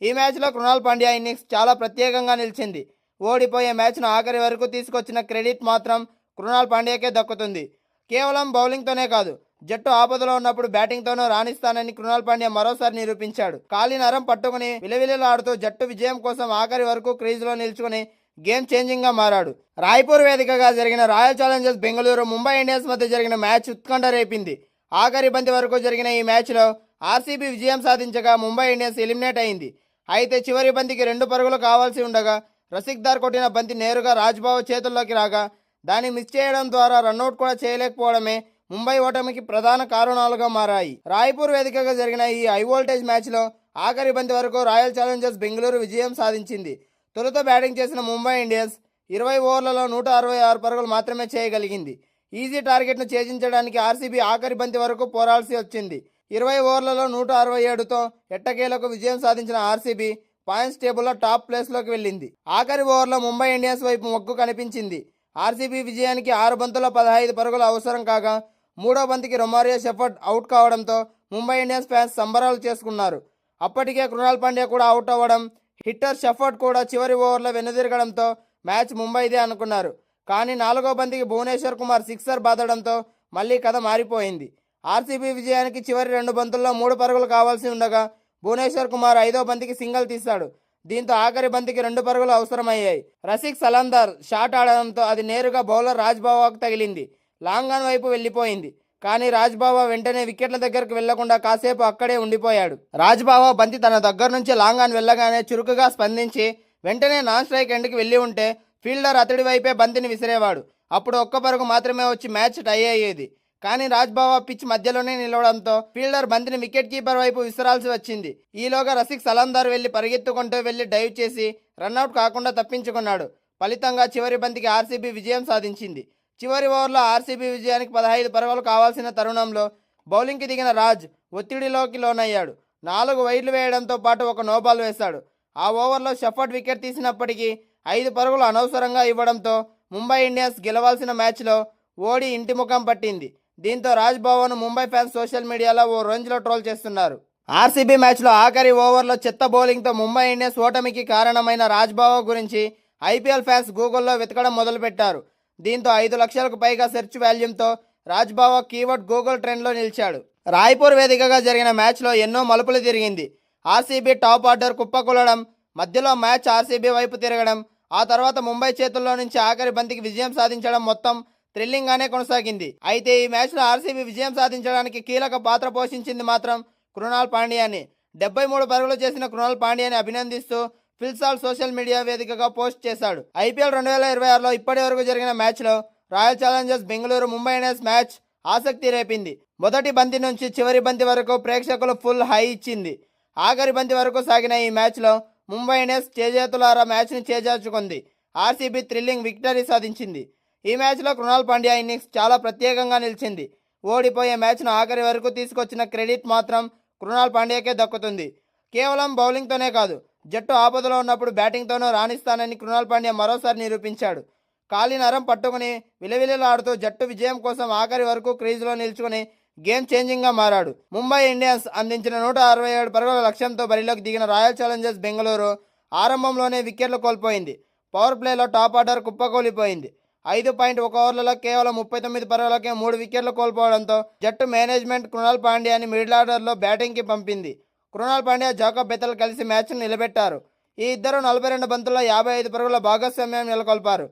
ఈ మ్యాచ్లో కృణాల్ పాండ్యా ఇన్నింగ్స్ చాలా ప్రత్యేకంగా నిలిచింది. ఓడిపోయే మ్యాచ్ను ఆఖరి వరకు తీసుకొచ్చిన క్రెడిట్ మాత్రం కృణాల్ పాండ్యాకే దక్కుతుంది. కేవలం బౌలింగ్తోనే కాదు, జట్టు ఆపదలో ఉన్నప్పుడు బ్యాటింగ్తోనూ రాణిస్తానని కృణాల్ పాండ్యా మరోసారి నిరూపించాడు. కాలి నరం పట్టుకుని విలవిలలాడుతూ జట్టు విజయం కోసం ఆఖరి వరకు క్రీజ్లో నిల్చుకుని గేమ్ చేంజింగ్గా మారాడు. రాయ్పూర్ వేదికగా జరిగిన royal Challengers Bengaluru Mumbai Indians మధ్య జరిగిన మ్యాచ్ ఉత్కంఠ రేపింది. ఆఖరి బంతి వరకు జరిగిన ఈ మ్యాచ్లో ఆర్సీబీ విజయం సాధించగా ముంబై ఇండియన్స్ ఎలిమినేట్ అయింది. అయితే చివరి బంతికి 2 పరుగులు కావాల్సి ఉండగా రసిక్దార్ కొట్టిన బంతి నేరుగా రాజ్బాబు చేతుల్లోకి రాగా దాన్ని మిస్ చేయడం ద్వారా రన్అట్ కూడా చేయలేకపోవడమే ముంబై ఓటమికి ప్రధాన కారణాలుగా మారాయి. రాయ్పూర్ వేదికగా జరిగిన ఈ హై వోల్టేజ్ మ్యాచ్లో ఆఖరి బంతి వరకు రాయల్ ఛాలెంజర్స్ బెంగళూరు విజయం సాధించింది. తొలుత బ్యాటింగ్ చేసిన ముంబై ఇండియన్స్ 20 ఓవర్లలో 166 పరుగులు మాత్రమే చేయగలిగింది. ఈజీ టార్గెట్ను ఛేదించడానికి ఆర్సీబీ ఆఖరి బంతి వరకు పోరాల్సి వచ్చింది. 20 ఓవర్లలో 167తో ఎట్టకేలకు విజయం సాధించిన ఆర్సీబీ పాయింట్స్ టేబుల్లో టాప్ ప్లేస్లోకి వెళ్ళింది. ఆఖరి ఓవర్లో ముంబై ఇండియన్స్ వైపు మొగ్గు కనిపించింది. ఆర్సీబీ విజయానికి 6 బంతుల్లో 15 పరుగులు అవసరం కాగా మూడో బంతికి రొమారియో షెఫర్డ్ అవుట్ కావడంతో ముంబై ఇండియన్స్ ఫ్యాన్స్ సంబరాలు చేసుకున్నారు. అప్పటికే కృణాల్ పాండ్యా కూడా అవుట్ అవ్వడం, హిట్టర్ షెఫర్డ్ కూడా చివరి ఓవర్లో వెనుదిరగడంతో మ్యాచ్ ముంబైదే అనుకున్నారు. కానీ 4వ బంతికి భువనేశ్వర్ కుమార్ సిక్సర్ బాదడంతో మళ్లీ కథ మారిపోయింది. ఆర్సీబీ విజయానికి చివరి 2 బంతుల్లో 3 పరుగులు కావాల్సి ఉండగా భువనేశ్వర్ కుమార్ 5వ బంతికి సింగిల్ తీశాడు. దీంతో ఆఖరి బంతికి 2 పరుగులు అవసరమయ్యాయి. రసిక్ సలందర్ షాట్ ఆడడంతో అది నేరుగా బౌలర్ రాజ్బావాకు తగిలింది. లాంగ్ ఆన్ వైపు వెళ్లిపోయింది. కానీ రాజ్బావా వెంటనే వికెట్ల దగ్గరకు వెళ్లకుండా కాసేపు అక్కడే ఉండిపోయాడు. రాజ్బావా బంతి తన దగ్గర నుంచి లాంగ్ ఆన్ వెళ్లగానే చురుకుగా స్పందించి వెంటనే నాన్ స్ట్రైక్ ఎండ్కి వెళ్లి ఉంటే ఫీల్డర్ అతడి వైపే బంతిని విసిరేవాడు. అప్పుడు 1 పరుగు మాత్రమే వచ్చి మ్యాచ్ టై అయ్యేది. కానీ రాజ్బావా పిచ్ మధ్యలోనే నిలవడంతో ఫీల్డర్ బంతిని వికెట్ కీపర్ వైపు విసిరాల్సి వచ్చింది. ఈలోగా రసిక్ సలందార్ వెళ్లి పరిగెత్తుకుంటూ వెళ్లి డైవ్ చేసి రన్అట్ కాకుండా తప్పించుకున్నాడు. ఫలితంగా చివరి బంతికి ఆర్సీబీ విజయం సాధించింది. చివరి ఓవర్లో ఆర్సీబీ విజయానికి 15 పరుగులు కావాల్సిన తరుణంలో బౌలింగ్కి దిగిన రాజ్ ఒత్తిడిలోకి లోనయ్యాడు. 4 వైడ్లు వేయడంతో పాటు 1 నోబాల్ వేశాడు. ఆ ఓవర్లో షెఫర్డ్ వికెట్ తీసినప్పటికీ 5 పరుగులు అనవసరంగా ఇవ్వడంతో ముంబై ఇండియన్స్ గెలవాల్సిన మ్యాచ్లో ఓడి ఇంటి ముఖం పట్టింది. దీంతో రాజ్ భవన్ ముంబై ఫ్యాన్స్ సోషల్ మీడియాలో ఓ రేంజ్లో ట్రోల్ చేస్తున్నారు. ఆర్సీబీ మ్యాచ్లో ఆఖరి ఓవర్లో చెత్త బౌలింగ్తో ముంబై ఇండియన్స్ ఓటమికి కారణమైన రాజ్బావా గురించి ఐపీఎల్ ఫ్యాన్స్ గూగుల్లో వెతకడం మొదలుపెట్టారు. దీంతో 5 లక్షలకు పైగా సెర్చ్ వాల్యూమ్తో రాజ్బావా కీవర్డ్ గూగుల్ ట్రెండ్లో నిలిచాడు. రాయ్పూర్ వేదికగా జరిగిన మ్యాచ్లో ఎన్నో మలుపులు తిరిగింది. ఆర్సీబీ టాప్ ఆర్డర్ కుప్పకూలడం, మధ్యలో మ్యాచ్ ఆర్సీబీ వైపు తిరగడం, ఆ తర్వాత ముంబై చేతుల్లో నుంచి ఆఖరి బంతికి విజయం సాధించడం మొత్తం థ్రిల్లింగ్గానే కొనసాగింది. అయితే ఈ మ్యాచ్లో ఆర్సీబీ విజయం సాధించడానికి కీలక పాత్ర పోషించింది మాత్రం కృణాల్ పాండ్యాని. 73 పరుగులు చేసిన కృణాల్ పాండ్యాని అభినందిస్తూ ఫిల్సాల్ సోషల్ మీడియా వేదికగా పోస్ట్ చేశాడు. ఐపీఎల్ 2026లో ఇప్పటి వరకు జరిగిన మ్యాచ్లో royal Challengers Bengaluru Mumbai Indians match ఆసక్తి రేపింది. మొదటి బంతి నుంచి చివరి బంతి వరకు ప్రేక్షకులు ఫుల్ హై ఇచ్చింది. ఆఖరి బంతి వరకు సాగిన ఈ మ్యాచ్లో ముంబై ఇండియన్స్ చేజేతులారా మ్యాచ్ని చేజార్చుకుంది. ఆర్సీబీ థ్రిల్లింగ్ విక్టరీ సాధించింది. ఈ మ్యాచ్లో కృణాల్ పాండ్యా ఇన్నింగ్స్ చాలా ప్రత్యేకంగా నిలిచింది. ఓడిపోయే మ్యాచ్ను ఆఖరి వరకు తీసుకొచ్చిన క్రెడిట్ మాత్రం కృణాల్ పాండ్యాకే దక్కుతుంది. కేవలం బౌలింగ్తోనే కాదు, జట్టు ఆపదలో ఉన్నప్పుడు బ్యాటింగ్తోనూ రాణిస్తానని కృణాల్ పాండ్యా మరోసారి నిరూపించాడు. కాలి నరం పట్టుకుని విలవిలలాడుతూ జట్టు విజయం కోసం ఆఖరి వరకు క్రీజ్లో నిల్చుకుని గేమ్ చేంజింగ్గా మారాడు. ముంబై ఇండియన్స్ అందించిన 167 పరుగుల లక్ష్యంతో బరిలోకి దిగిన రాయల్ ఛాలెంజర్స్ బెంగళూరు ఆరంభంలోనే వికెట్లు కోల్పోయింది. పవర్ ప్లేలో టాప్ ఆర్డర్ కుప్పకూలిపోయింది. 5.1 ఓవర్లలో కేవలం 39 పరుగులకే 3 వికెట్లు కోల్పోవడంతో జట్టు మేనేజ్మెంట్ కృణాల్ పాండ్యాని మిడిల్ ఆర్డర్లో బ్యాటింగ్కి పంపింది. కృణాల్ పాండ్యా, జాకబ్ బెథెల్ కలిసి మ్యాచ్ను నిలబెట్టారు. ఈ ఇద్దరు 42 బంతుల్లో 55 పరుగుల భాగస్వామ్యం నెలకొల్పారు.